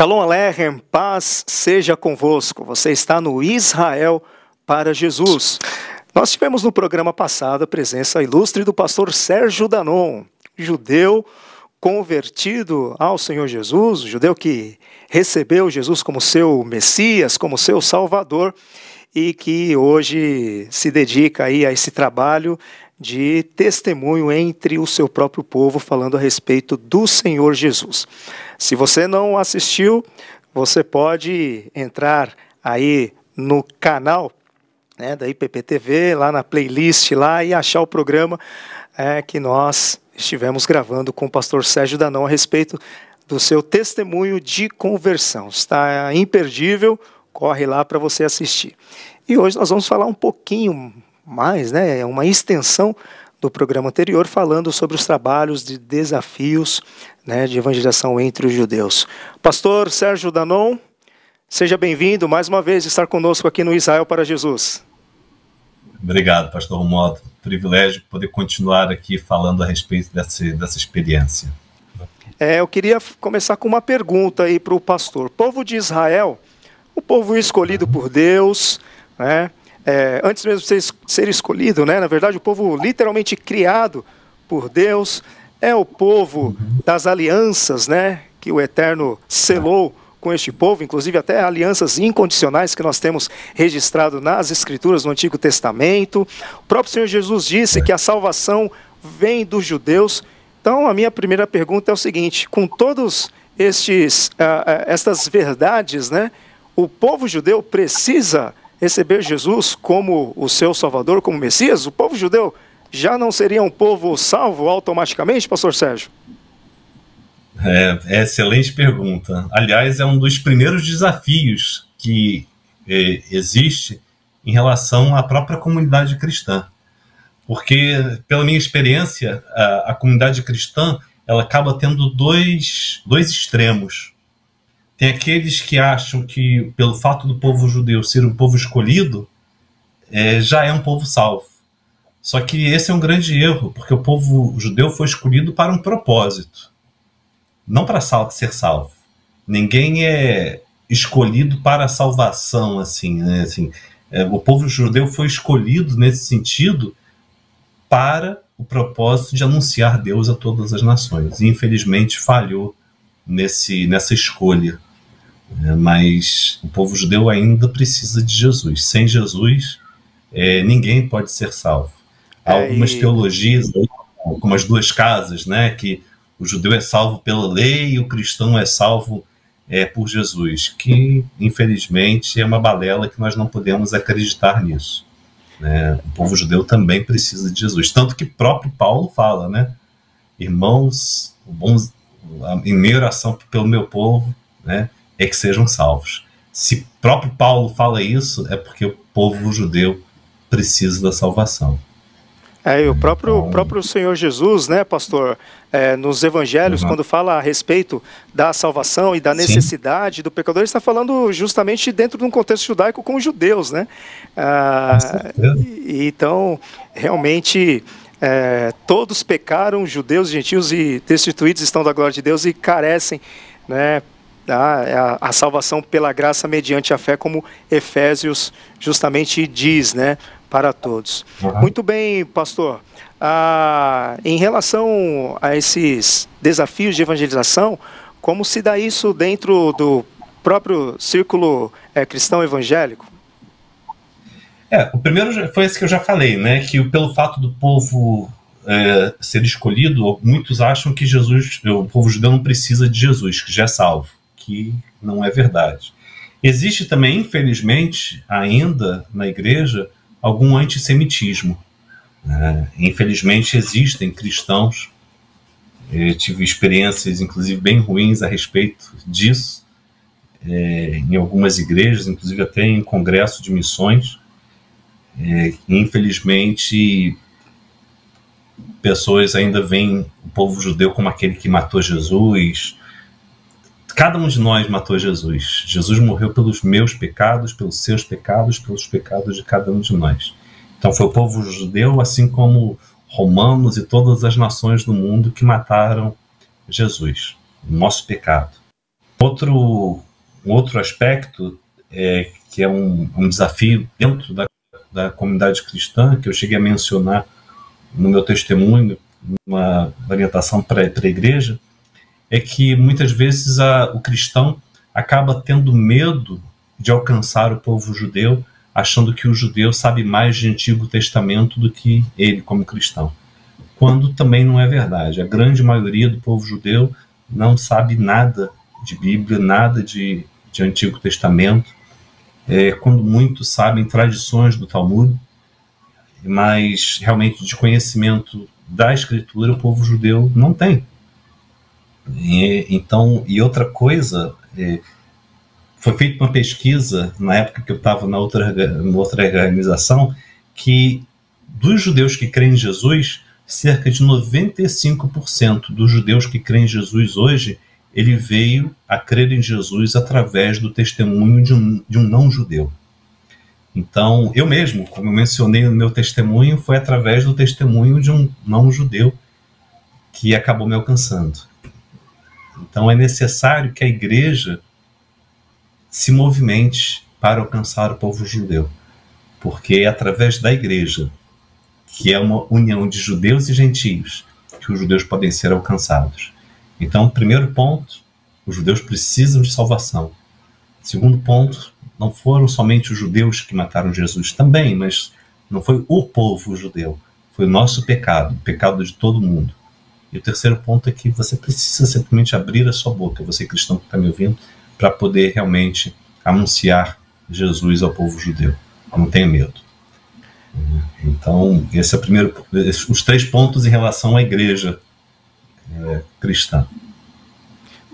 Shalom Aleichem, paz seja convosco. Você está no Israel para Jesus. Nós tivemos no programa passado a presença ilustre do pastor Sérgio Danon, judeu convertido ao Senhor Jesus, judeu que recebeu Jesus como seu Messias, como seu Salvador, e que hoje se dedica aí a esse trabalho de testemunho entre o seu próprio povo, falando a respeito do Senhor Jesus. Se você não assistiu, você pode entrar aí no canal, né, da IPPTV, lá na playlist lá, e achar o programa que nós estivemos gravando com o pastor Sérgio Danon a respeito do seu testemunho de conversão. Está imperdível, corre lá para você assistir. E hoje nós vamos falar um pouquinho mais, né, uma extensão do programa anterior, falando sobre os trabalhos de desafios, né, de evangelização entre os judeus. Pastor Sérgio Danon, seja bem-vindo mais uma vez estar conosco aqui no Israel para Jesus. Obrigado, pastor Romualdo. Privilégio poder continuar aqui falando a respeito dessa experiência. Eu queria começar com uma pergunta aí para o pastor. O povo de Israel, o povo escolhido por Deus, né? Antes mesmo de ser escolhido, né? Na verdade, o povo literalmente criado por Deus, é o povo das alianças, né? Que o Eterno selou com este povo, inclusive até alianças incondicionais que nós temos registrado nas Escrituras do Antigo Testamento. O próprio Senhor Jesus disse que a salvação vem dos judeus. Então, a minha primeira pergunta é o seguinte: com todos estas verdades, né? O povo judeu precisa receber Jesus como o seu Salvador, como Messias? O povo judeu já não seria um povo salvo automaticamente, pastor Sérgio? Excelente pergunta. Aliás, é um dos primeiros desafios que existe em relação à própria comunidade cristã. Porque, pela minha experiência, a comunidade cristã ela acaba tendo dois extremos. Tem aqueles que acham que, pelo fato do povo judeu ser um povo escolhido, já é um povo salvo. Só que esse é um grande erro, porque o povo judeu foi escolhido para um propósito, não para ser salvo. Ninguém é escolhido para a salvação, assim, né? O povo judeu foi escolhido nesse sentido para o propósito de anunciar Deus a todas as nações. E, infelizmente, falhou nessa escolha. Mas o povo judeu ainda precisa de Jesus. Sem Jesus, ninguém pode ser salvo. Há algumas teologias, como as duas casas, né, que o judeu é salvo pela lei e o cristão é salvo por Jesus, que infelizmente é uma balela que nós não podemos acreditar nisso, né? O povo judeu também precisa de Jesus. Tanto que próprio Paulo fala, né, irmãos, em minha oração pelo meu povo, né, é que sejam salvos. Se próprio Paulo fala isso, é porque o povo judeu precisa da salvação. E o próprio Senhor Jesus, né, pastor, nos evangelhos, quando fala a respeito da salvação e da necessidade do pecador, ele está falando justamente dentro de um contexto judaico com os judeus, né? Então, realmente, todos pecaram, judeus, gentios e destituídos estão da glória de Deus e carecem, né, a salvação pela graça mediante a fé, como Efésios justamente diz, né, para todos. Muito bem, pastor. Em relação a esses desafios de evangelização, como se dá isso dentro do próprio círculo cristão evangélico? O primeiro foi esse que eu já falei, né, que pelo fato do povo ser escolhido, muitos acham que o povo judeu não precisa de Jesus, que já é salvo, que não é verdade. Existe também, infelizmente, ainda na igreja, algum antissemitismo. Infelizmente existem cristãos, eu tive experiências inclusive bem ruins a respeito disso, em algumas igrejas, inclusive até em congresso de missões. Infelizmente pessoas ainda veem o povo judeu como aquele que matou Jesus. Cada um de nós matou Jesus. Jesus morreu pelos meus pecados, pelos seus pecados, pelos pecados de cada um de nós. Então foi o povo judeu, assim como romanos e todas as nações do mundo, que mataram Jesus, o nosso pecado. Um outro aspecto que é um desafio dentro da comunidade cristã, que eu cheguei a mencionar no meu testemunho, uma orientação para a igreja, é que muitas vezes o cristão acaba tendo medo de alcançar o povo judeu, achando que o judeu sabe mais de Antigo Testamento do que ele como cristão, quando também não é verdade. A grande maioria do povo judeu não sabe nada de Bíblia, nada de Antigo Testamento, quando muitos sabem tradições do Talmud, mas realmente de conhecimento da Escritura o povo judeu não tem. E outra coisa, foi feita uma pesquisa na época que eu estava na outra organização, que dos judeus que creem em Jesus, cerca de 95% dos judeus que creem em Jesus hoje, ele veio a crer em Jesus através do testemunho de um não-judeu. Então, eu mesmo, como eu mencionei no meu testemunho, foi através do testemunho de um não-judeu que acabou me alcançando. Então, é necessário que a igreja se movimente para alcançar o povo judeu, porque é através da igreja, que é uma união de judeus e gentios, que os judeus podem ser alcançados. Então, primeiro ponto, os judeus precisam de salvação. Segundo ponto, não foram somente os judeus que mataram Jesus também, mas não foi o povo judeu, foi o nosso pecado, o pecado de todo mundo. E o terceiro ponto é que você precisa simplesmente abrir a sua boca, você cristão que está me ouvindo, para poder realmente anunciar Jesus ao povo judeu. Não tenha medo. Então, esse é o primeiro, os 3 pontos em relação à igreja cristã.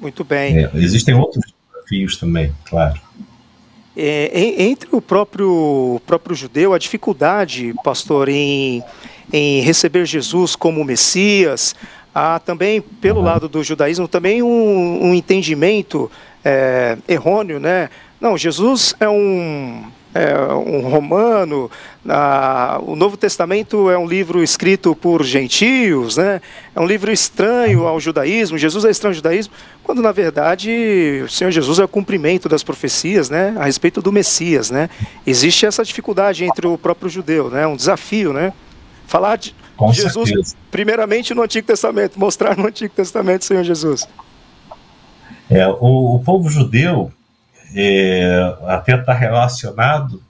Muito bem. Existem outros desafios também, claro. Entre o próprio judeu, a dificuldade, pastor, em receber Jesus como Messias, há também, pelo lado do judaísmo, também um entendimento errôneo, né? Não, Jesus é um romano, o Novo Testamento é um livro escrito por gentios, né? É um livro estranho ao judaísmo, Jesus é estranho ao judaísmo, quando na verdade o Senhor Jesus é o cumprimento das profecias, né? A respeito do Messias, né? Existe essa dificuldade entre o próprio judeu, né? Um desafio, né? Falar de Jesus, certeza, primeiramente no Antigo Testamento, mostrar no Antigo Testamento o Senhor Jesus. O povo judeu até está relacionado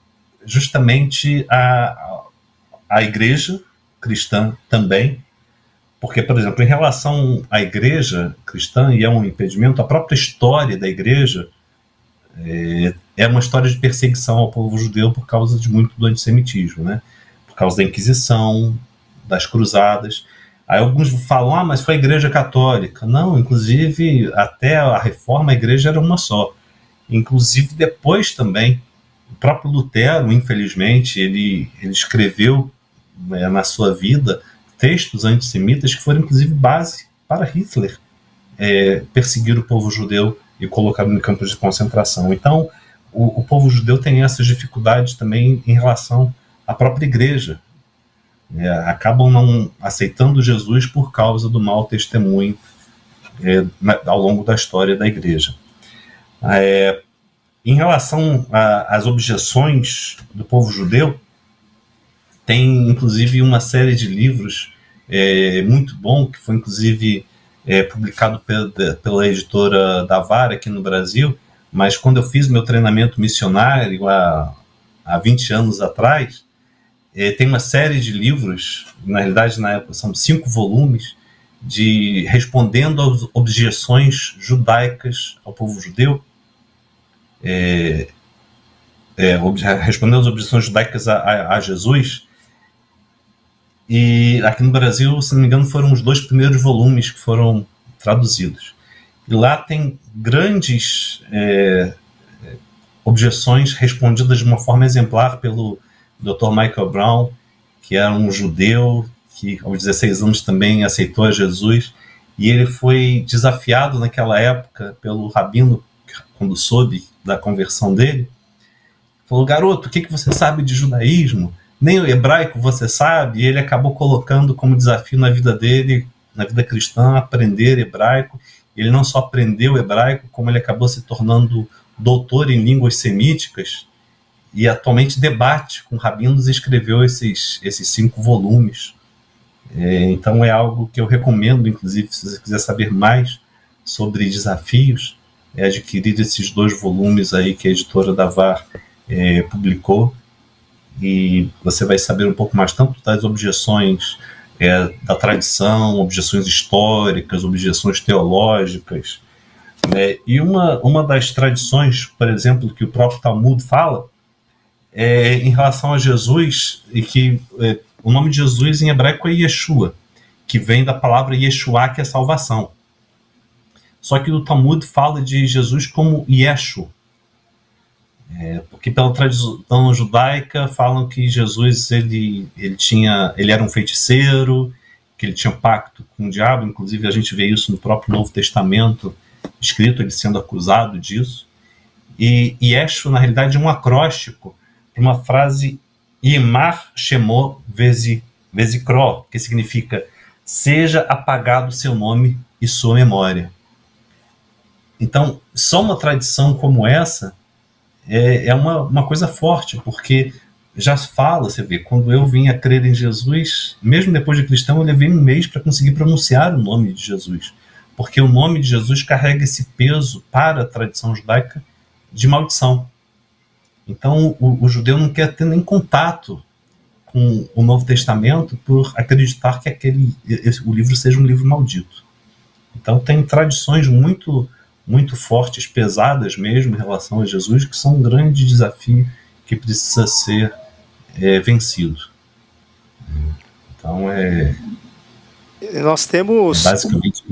justamente à igreja cristã também, porque, por exemplo, em relação à igreja cristã, e é um impedimento, a própria história da igreja é uma história de perseguição ao povo judeu por causa de muito do antissemitismo, né? Por causa da Inquisição, das cruzadas. Aí alguns falam, mas foi a igreja católica. Não, inclusive, até a reforma, a igreja era uma só. Inclusive, depois também, o próprio Lutero, infelizmente, ele escreveu na sua vida textos antissemitas que foram, inclusive, base para Hitler perseguir o povo judeu e colocá-lo em campos de concentração. Então, o povo judeu tem essas dificuldades também em relação à própria igreja. Acabam não aceitando Jesus por causa do mau testemunho ao longo da história da igreja. Em relação às objeções do povo judeu, tem inclusive uma série de livros muito bom, que foi inclusive publicado pela editora Davara aqui no Brasil, mas quando eu fiz meu treinamento missionário há 20 anos atrás, tem uma série de livros, na realidade na época são 5 volumes, respondendo às objeções judaicas ao povo judeu, respondendo às objeções judaicas a Jesus. E aqui no Brasil, se não me engano, foram os 2 primeiros volumes que foram traduzidos. E lá tem grandes objeções respondidas de uma forma exemplar pelo Dr. Michael Brown, que era um judeu que aos 16 anos também aceitou a Jesus, e ele foi desafiado naquela época pelo rabino, quando soube da conversão dele. Falou: garoto, o que você sabe de judaísmo? Nem o hebraico você sabe. E ele acabou colocando como desafio na vida dele, na vida cristã, aprender hebraico. ele não só aprendeu hebraico, como ele acabou se tornando doutor em línguas semíticas e atualmente debate com rabinos e escreveu esses 5 volumes. Então é algo que eu recomendo, inclusive, se você quiser saber mais sobre desafios, adquirir esses 2 volumes aí que a editora Davar publicou, e você vai saber um pouco mais tanto das objeções da tradição, objeções históricas, objeções teológicas, e uma das tradições, por exemplo, que o próprio Talmud fala, em relação a Jesus, e que o nome de Jesus em hebraico é Yeshua, que vem da palavra Yeshua, que é salvação. Só que o Talmud fala de Jesus como Yeshu, porque pela tradição judaica falam que Jesus ele era um feiticeiro, que ele tinha um pacto com o diabo. Inclusive a gente vê isso no próprio Novo Testamento, escrito ele sendo acusado disso. E Yeshu, na realidade, é um acróstico para uma frase Yimar Shemo Vezikro, que significa seja apagado seu nome e sua memória. Então, só uma tradição como essa é uma coisa forte, porque já fala, você vê, quando eu vim a crer em Jesus, mesmo depois de cristão, eu levei 1 mês para conseguir pronunciar o nome de Jesus, porque o nome de Jesus carrega esse peso para a tradição judaica de maldição. Então o judeu não quer ter nem contato com o Novo Testamento por acreditar que o livro seja um livro maldito. Então tem tradições muito fortes, pesadas mesmo em relação a Jesus, que são um grande desafio que precisa ser vencido. Então nós temos basicamente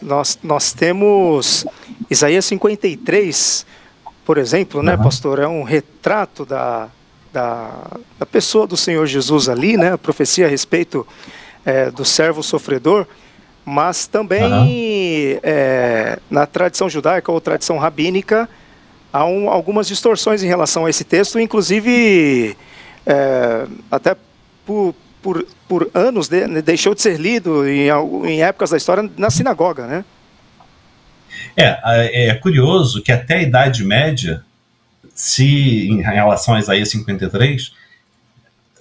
nós temos Isaías 53, por exemplo, né, pastor? É um retrato da pessoa do Senhor Jesus ali, né? A profecia a respeito do servo sofredor. Mas também na tradição judaica ou tradição rabínica há algumas distorções em relação a esse texto, inclusive até por anos deixou de ser lido em épocas da história na sinagoga, né? É curioso que até a Idade Média, em relação a Isaías 53,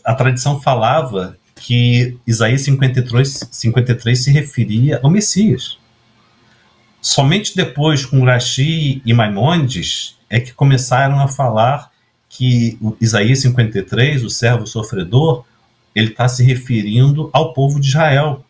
a tradição falava que Isaías 53 se referia ao Messias. Somente depois, com Rashi e Maimônides, é que começaram a falar que o Isaías 53, o servo sofredor, ele está se referindo ao povo de Israel.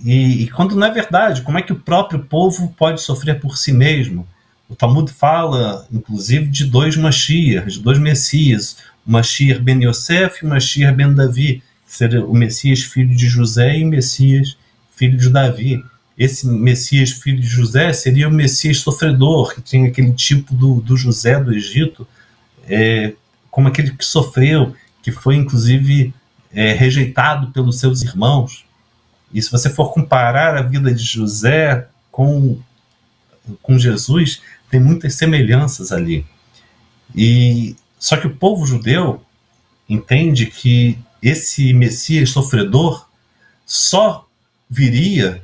E quando não é verdade, como é que o próprio povo pode sofrer por si mesmo? O Talmud fala, inclusive, de 2 Mashiach, de 2 Messias, o Mashiach ben Yosef e o Mashiach ben Davi, que seria o Messias filho de José e o Messias filho de Davi. Esse Messias filho de José seria o Messias sofredor, que tinha aquele tipo do José do Egito, como aquele que sofreu, que foi inclusive rejeitado pelos seus irmãos. E se você for comparar a vida de José com Jesus, tem muitas semelhanças ali. Só que o povo judeu entende que esse Messias sofredor só viria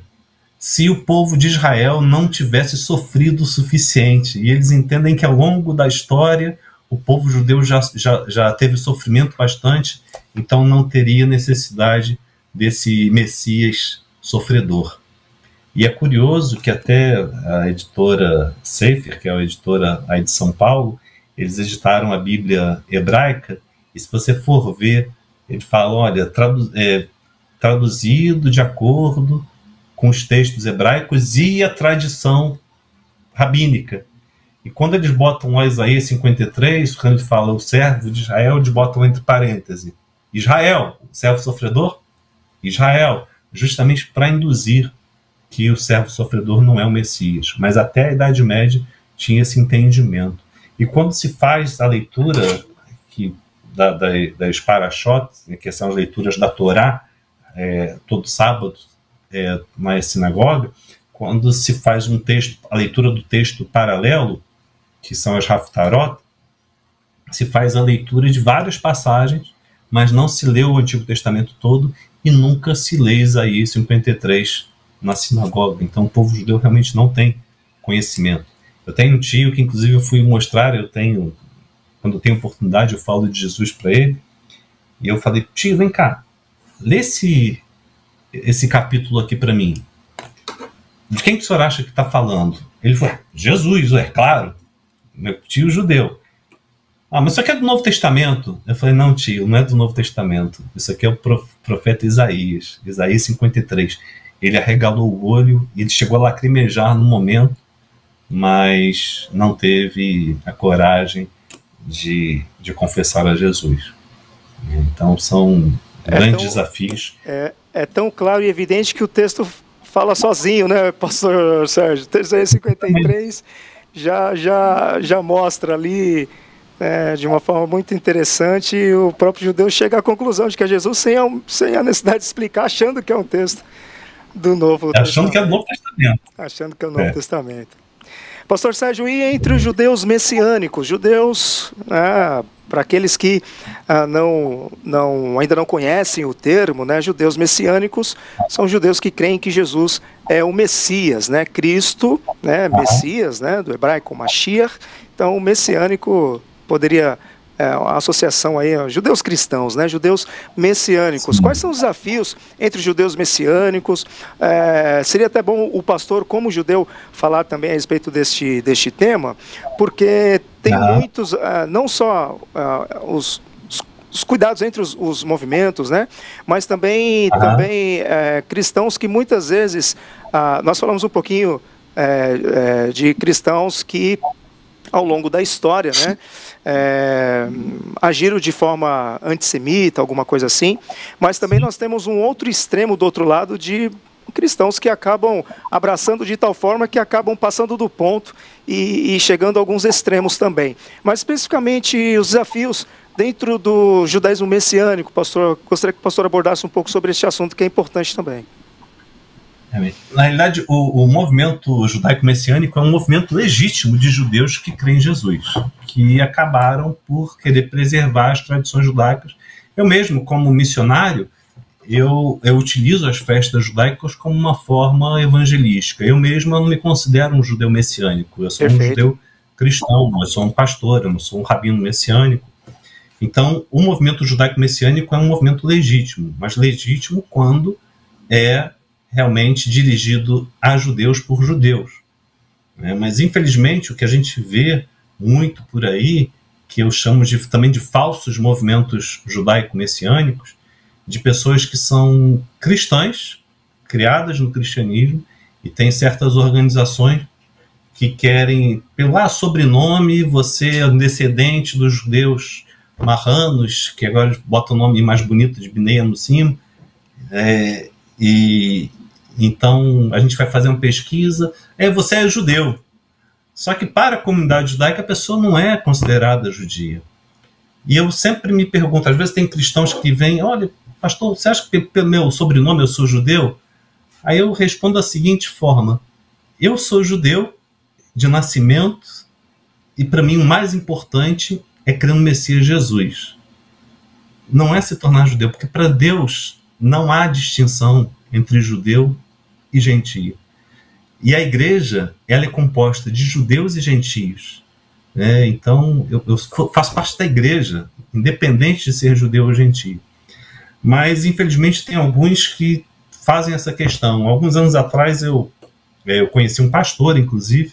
se o povo de Israel não tivesse sofrido o suficiente. E eles entendem que ao longo da história o povo judeu já teve sofrimento bastante, então não teria necessidade desse Messias sofredor. E é curioso que até a editora Sefer, que é a editora aí de São Paulo, eles editaram a Bíblia hebraica, e se você for ver, ele fala, olha, traduzido de acordo com os textos hebraicos e a tradição rabínica. E quando eles botam lá Isaías 53, quando ele fala o servo de Israel, eles botam entre parênteses Israel, o servo sofredor, Israel, justamente para induzir que o servo sofredor não é o Messias. Mas até a Idade Média tinha esse entendimento. E quando se faz a leitura das Parashot, que são as leituras da Torá, todo sábado na sinagoga, quando se faz a leitura do texto paralelo, que são as Haftarot, se faz a leitura de várias passagens, mas não se lê o Antigo Testamento todo e nunca se lê Isaías 53 na sinagoga. Então o povo judeu realmente não tem conhecimento. Eu tenho um tio que inclusive eu fui mostrar, quando eu tenho oportunidade eu falo de Jesus para ele, e eu falei: tio, vem cá, lê esse capítulo aqui para mim. De quem que o senhor acha que está falando? Ele falou: Jesus, é claro, meu tio judeu. Ah, mas isso aqui é do Novo Testamento. Eu falei: não, tio, não é do Novo Testamento. Isso aqui é o profeta Isaías, Isaías 53. Ele arregalou o olho e ele chegou a lacrimejar no momento, mas não teve a coragem de confessar a Jesus. Então são grandes desafios. É tão claro e evidente que o texto fala sozinho, né, pastor Sérgio? Isaías 53 já mostra ali, de uma forma muito interessante, o próprio judeu chega à conclusão de que é Jesus sem a necessidade de explicar, achando que é um texto do Novo Testamento. Achando que é do Novo Testamento. Achando que é o Novo Testamento. Pastor Sérgio, e entre os judeus messiânicos, para aqueles que ainda não conhecem o termo, né, judeus messiânicos são judeus que creem que Jesus é o Messias, né, Cristo, né, Messias, né, do hebraico Mashiach. Então o messiânico poderia uma associação aí, judeus cristãos, né, judeus messiânicos. Sim. Quais são os desafios entre os judeus messiânicos? Seria até bom o pastor, como judeu, falar também a respeito deste tema, porque tem muitos, não só os cuidados entre os movimentos, né, mas também cristãos que muitas vezes, nós falamos um pouquinho de cristãos que ao longo da história, né, agiram de forma antissemita, alguma coisa assim, mas também nós temos um outro extremo do outro lado de cristãos que acabam abraçando de tal forma que acabam passando do ponto e chegando a alguns extremos também. Mas especificamente os desafios dentro do judaísmo messiânico, pastor, gostaria que o pastor abordasse um pouco sobre este assunto que é importante também. Na realidade, o movimento judaico-messiânico é um movimento legítimo de judeus que creem em Jesus, que acabaram por querer preservar as tradições judaicas. Eu mesmo, como missionário, eu utilizo as festas judaicas como uma forma evangelística. Eu mesmo não me considero um judeu messiânico, eu sou um judeu cristão, eu sou um pastor, eu não sou um rabino messiânico. Então, o movimento judaico-messiânico é um movimento legítimo, mas legítimo quando é realmente dirigido a judeus por judeus. Mas, infelizmente, o que a gente vê muito por aí, que eu chamo também de falsos movimentos judaico-messiânicos, de pessoas que são cristãs, criadas no cristianismo, e tem certas organizações que querem, pelo sobrenome, você é descendente dos judeus marranos, que agora bota o nome mais bonito de Bnei Anusim, e então a gente vai fazer uma pesquisa, você é judeu. Só que para a comunidade judaica a pessoa não é considerada judia. E eu sempre me pergunto, às vezes tem cristãos que vêm: olha, pastor, você acha que pelo meu sobrenome eu sou judeu? Aí eu respondo da seguinte forma: eu sou judeu de nascimento e para mim o mais importante é crer no Messias Jesus. Não é se tornar judeu, porque para Deus não há distinção entre judeu e gentio. E a igreja, ela é composta de judeus e gentios. Então, eu faço parte da igreja, independente de ser judeu ou gentio. Mas, infelizmente, tem alguns que fazem essa questão. Alguns anos atrás, eu conheci um pastor, inclusive.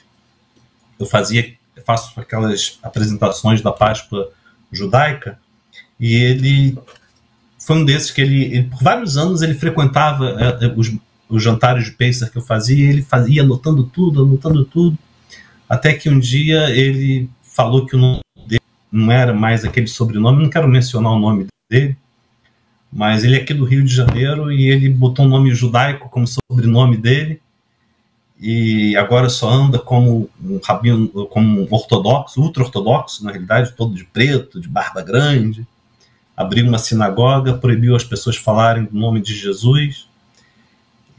Eu faço aquelas apresentações da Páscoa judaica, e ele foi um desses que ele por vários anos ele frequentava os jantares de Pêssar que eu fazia, e ele ia anotando tudo, até que um dia ele falou que o nome dele não era mais aquele sobrenome, não quero mencionar o nome dele, mas ele é aqui do Rio de Janeiro, e ele botou um nome judaico como sobrenome dele, e agora só anda como um rabino, como um ortodoxo, ultra-ortodoxo, na realidade, todo de preto, de barba grande. Abriu uma sinagoga, proibiu as pessoas falarem do nome de Jesus.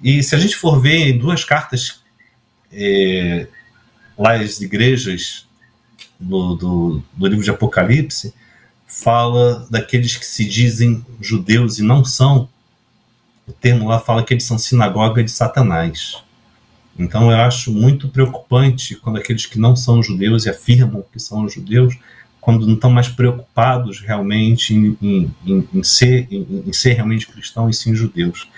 E se a gente for ver em duas cartas lá as igrejas do livro de Apocalipse, fala daqueles que se dizem judeus e não são, o termo lá fala que eles são sinagoga de Satanás. Então eu acho muito preocupante quando aqueles que não são judeus e afirmam que são judeus, quando não estão mais preocupados realmente em ser realmente cristão e sim judeus.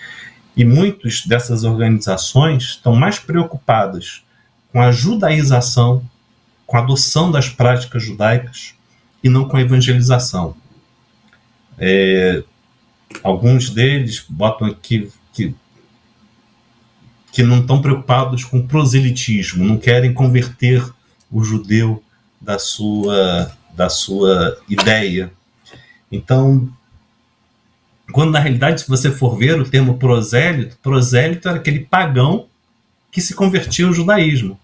E muitas dessas organizações estão mais preocupadas com a judaização, com a adoção das práticas judaicas e não com a evangelização. Alguns deles botam aqui que não estão preocupados com proselitismo, não querem converter o judeu da sua ideia. Então, quando na realidade, se você for ver o termo prosélito era aquele pagão que se convertia ao judaísmo.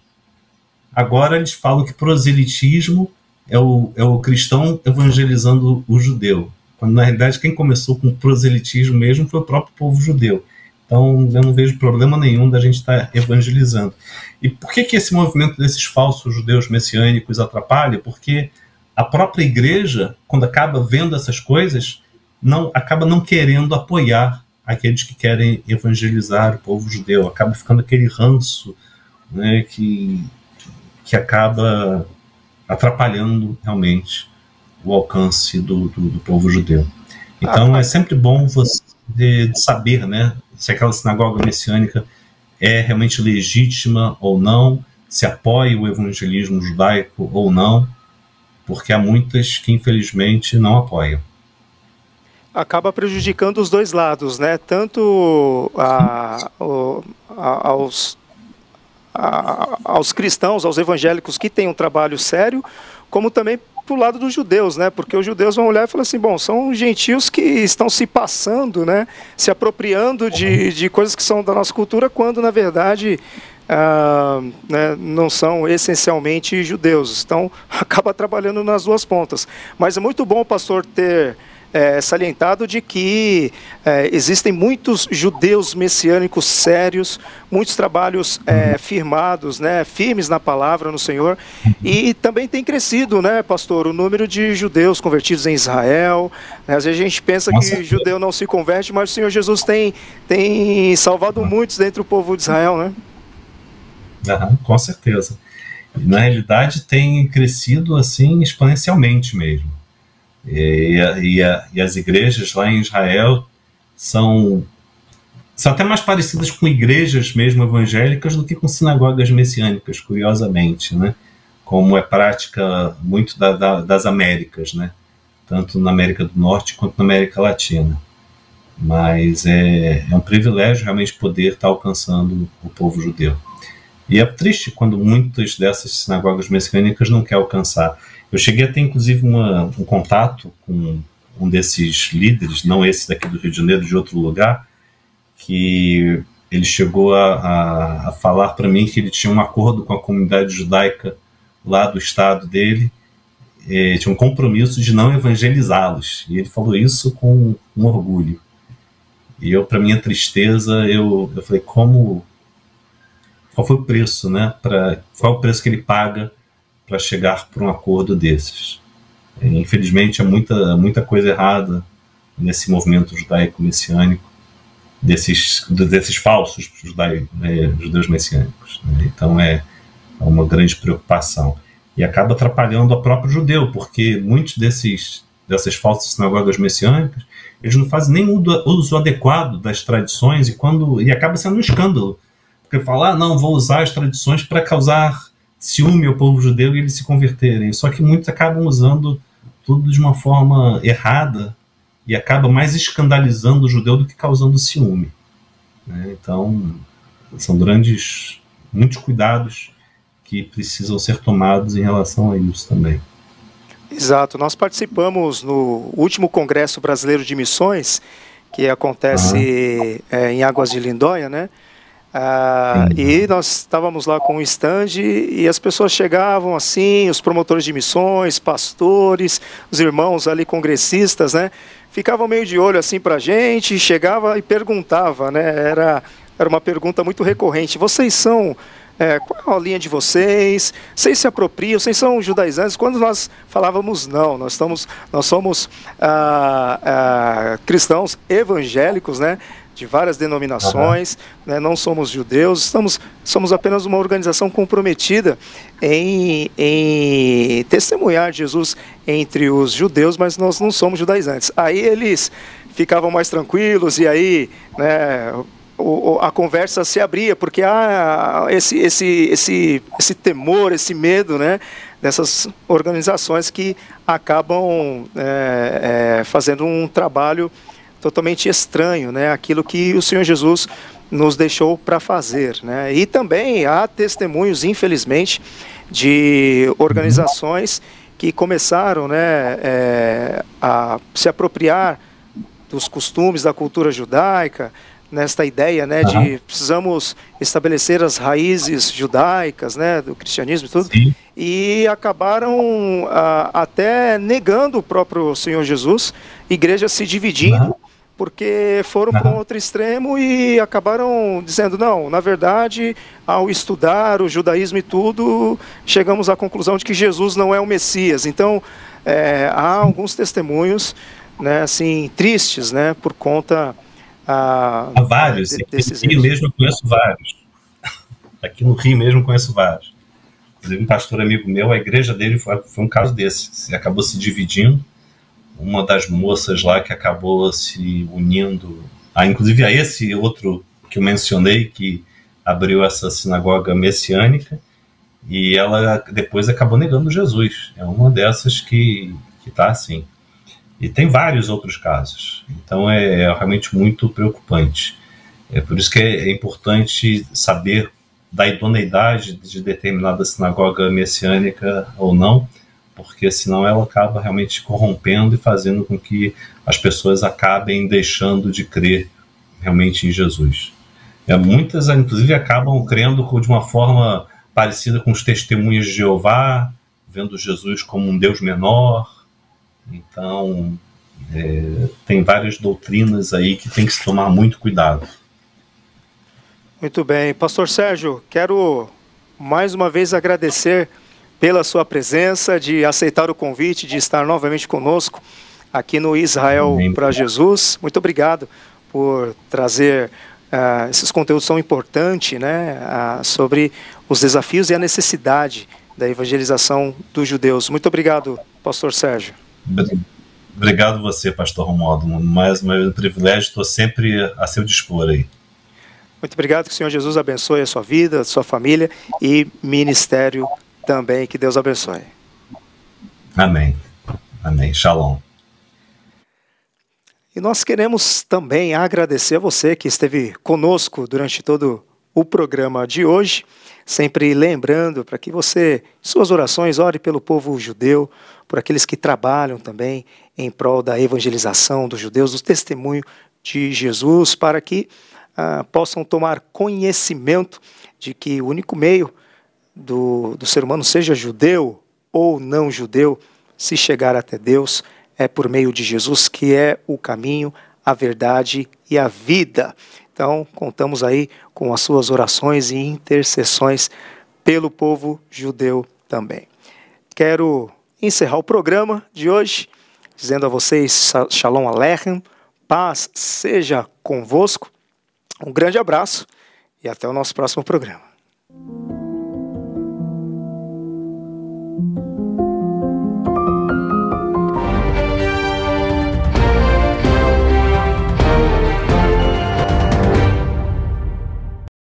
Agora eles falam que proselitismo é o cristão evangelizando o judeu, quando na realidade quem começou com proselitismo mesmo foi o próprio povo judeu. Então eu não vejo problema nenhum da gente estar evangelizando. E por que esse movimento desses falsos judeus messiânicos atrapalha? Porque a própria igreja, quando acaba vendo essas coisas, acaba não querendo apoiar aqueles que querem evangelizar o povo judeu. Acaba ficando aquele ranço, né, que acaba atrapalhando realmente o alcance do povo judeu. Então é sempre bom você saber, né, se aquela sinagoga messiânica é realmente legítima ou não, se apoia o evangelismo judaico ou não, porque há muitas que infelizmente não apoiam. Acaba prejudicando os dois lados, né? Tanto aos cristãos, aos evangélicos que têm um trabalho sério, como também para o lado dos judeus, né? Porque os judeus vão olhar e falar assim, bom, são gentios que estão se passando, né? Se apropriando de coisas que são da nossa cultura, quando na verdade né, não são essencialmente judeus. Então acaba trabalhando nas duas pontas. Mas é muito bom o pastor ter salientado de que existem muitos judeus messiânicos sérios, muitos trabalhos firmados, né, firmes na palavra, no Senhor, e também tem crescido, né, pastor, o número de judeus convertidos em Israel. Às vezes a gente pensa que judeu não se converte, mas o Senhor Jesus tem salvado muitos dentro do povo de Israel, né? Com certeza. Na realidade tem crescido assim exponencialmente mesmo. E as igrejas lá em Israel são até mais parecidas com igrejas mesmo evangélicas do que com sinagogas messiânicas, curiosamente, né? Como é prática muito das Américas, né? Tanto na América do Norte quanto na América Latina. Mas é um privilégio realmente poder estar alcançando o povo judeu. E é triste quando muitas dessas sinagogas messiânicas não querem alcançar. Eu cheguei a ter, inclusive, um contato com um desses líderes, não esse daqui do Rio de Janeiro, de outro lugar, que ele chegou a falar para mim que ele tinha um acordo com a comunidade judaica lá do estado dele, tinha um compromisso de não evangelizá-los. E ele falou isso com um orgulho. E eu, para minha tristeza, eu falei, qual foi o preço, né? Qual é o preço que ele paga para chegar por um acordo desses? Infelizmente, há muita coisa errada nesse movimento judaico-messiânico, desses falsos judeus messiânicos, né? Então é uma grande preocupação. E acaba atrapalhando o próprio judeu, porque muitos dessas falsas sinagogas messiânicas, eles não fazem nem uso adequado das tradições, e acaba sendo um escândalo. Porque fala, não, vou usar as tradições para causar ciúme ao povo judeu e eles se converterem. Só que muitos acabam usando tudo de uma forma errada e acaba mais escandalizando o judeu do que causando ciúme, né? Então, são muitos cuidados que precisam ser tomados em relação a isso também. Exato. Nós participamos no último Congresso Brasileiro de Missões, que acontece em Águas de Lindóia, né? E nós estávamos lá com um stand e as pessoas chegavam assim, os promotores de missões, pastores, os irmãos ali congressistas, né? Ficavam meio de olho assim para a gente, chegava e perguntava, né? Era uma pergunta muito recorrente. Vocês são... qual é a linha de vocês? Vocês se apropriam? Vocês são judaizantes? Quando nós falávamos não, nós somos cristãos evangélicos, né? de várias denominações, né? Não somos judeus, somos apenas uma organização comprometida em testemunhar Jesus entre os judeus, mas nós não somos judaizantes. Aí eles ficavam mais tranquilos e aí, né, a conversa se abria, porque há esse temor, esse medo, né, dessas organizações que acabam fazendo um trabalho totalmente estranho, né, aquilo que o Senhor Jesus nos deixou para fazer, né? E também há testemunhos, infelizmente, de organizações que começaram, né, a se apropriar dos costumes da cultura judaica, nesta ideia, né, de precisamos estabelecer as raízes judaicas, né, do cristianismo e tudo, Sim. e acabaram até negando o próprio Senhor Jesus, igrejas se dividindo, porque foram para um outro extremo e acabaram dizendo, não, na verdade, ao estudar o judaísmo e tudo, chegamos à conclusão de que Jesus não é o Messias. Então, há alguns testemunhos, né, assim, tristes, né, por conta há vários, desses aqui no Rio mesmo eu conheço vários. Aqui no Rio mesmo eu conheço vários. Inclusive um pastor amigo meu, a igreja dele foi um caso desse, acabou se dividindo. Uma das moças lá que acabou se unindo, inclusive a esse outro que eu mencionei, que abriu essa sinagoga messiânica, e ela depois acabou negando Jesus. É uma dessas que está assim. E tem vários outros casos. Então é realmente muito preocupante. É por isso que é importante saber da idoneidade de determinada sinagoga messiânica ou não, porque senão ela acaba realmente corrompendo e fazendo com que as pessoas acabem deixando de crer realmente em Jesus. Muitas, inclusive, acabam crendo de uma forma parecida com os testemunhos de Jeová, vendo Jesus como um Deus menor. Então, tem várias doutrinas aí que tem que se tomar muito cuidado. Muito bem. Pastor Sérgio, quero mais uma vez agradecer pela sua presença, de aceitar o convite, de estar novamente conosco aqui no Israel para Jesus. Muito obrigado por trazer esses conteúdos tão importantes, né, sobre os desafios e a necessidade da evangelização dos judeus. Muito obrigado, pastor Sérgio. Obrigado você, pastor Romualdo. Mais um privilégio, estou sempre a seu dispor aí. Muito obrigado, que o Senhor Jesus abençoe a sua vida, a sua família e ministério também. Que Deus abençoe. Amém. Amém. Shalom. E nós queremos também agradecer a você que esteve conosco durante todo o programa de hoje, sempre lembrando para que você, em suas orações, ore pelo povo judeu, por aqueles que trabalham também em prol da evangelização dos judeus, do testemunho de Jesus, para que possam tomar conhecimento de que o único meio do ser humano, seja judeu ou não judeu, se chegar até Deus, é por meio de Jesus, que é o caminho, a verdade e a vida. Então, contamos aí com as suas orações e intercessões pelo povo judeu também. Quero encerrar o programa de hoje, dizendo a vocês, Shalom Aleichem, paz seja convosco, um grande abraço e até o nosso próximo programa.